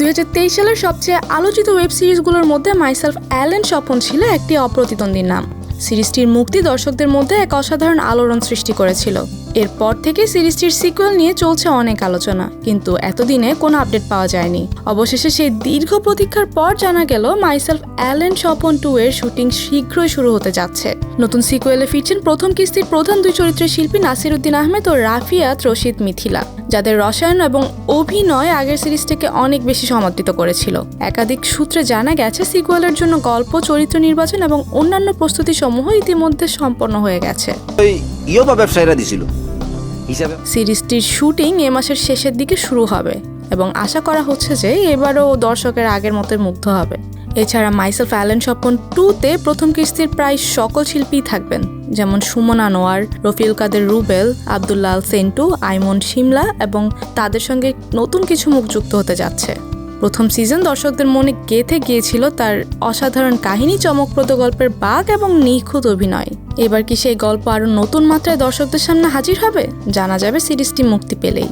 2023 সালের সবচেয়ে আলোচিত ওয়েব সিরিজগুলোর মধ্যে মাইসেলফ অ্যালেন স্বপন ছিল একটি অপ্রতিদ্বন্দ্বী নাম। সিরিজটির মুক্তি দর্শকদের মধ্যে এক অসাধারণ আলোড়ন সৃষ্টি করেছিল। এরপর থেকে সিরিজটির সিকুয়েল নিয়ে চলছে অনেক আলোচনা, কিন্তু এতদিনে কোনো আপডেট পাওয়া যায়নি। অবশেষে সেই দীর্ঘ প্রতীক্ষার পর জানা গেল মাইসেলফ অ্যালেন স্বপন 2 এর শুটিং শীঘ্রই শুরু হতে যাচ্ছে। নতুন সিকুয়েলে ফিরছেন প্রথম কিস্তির প্রধান দুই চরিত্রের শিল্পী নাসিরউদ্দিন আহমেদ ও রাফিয়াত রশিদ মিথিলা, যাদের রসায়ন এবং অভিনয় আগের সিরিজ থেকে অনেক বেশি সমাদৃত করেছিল। একাধিক সূত্রে জানা গেছে সিকুয়েলের জন্য গল্প, চরিত্র নির্বাচন এবং অন্যান্য প্রস্তুতি সমূহ ইতিমধ্যে সম্পন্ন হয়ে গেছে। সিরিজটির শুটিং এ মাসের শেষের দিকে শুরু হবে এবং আশা করা হচ্ছে যে এবারও দর্শকের আগের মতো মুগ্ধ হবে। এছাড়া মাইসেলফ অ্যালেন স্বপন 2-তে প্রথম কিস্তির প্রায় সকল শিল্পীই থাকবেন, যেমন সুমন আনোয়ার, রফিউল কাদের রুবেল, আব্দুল্লাহ আল সেন্টু, আইমন শিমলা এবং তাদের সঙ্গে নতুন কিছু মুখ যুক্ত হতে যাচ্ছে। প্রথম সিজন দর্শকদের মনে গেঁথে গিয়েছিল তার অসাধারণ কাহিনী, চমকপ্রদ গল্পের বাঁক এবং নিখুঁত অভিনয়। এবার কি সেই গল্প আরও নতুন মাত্রায় দর্শকদের সামনে হাজির হবে? জানা যাবে সিরিজটি মুক্তি পেলেই।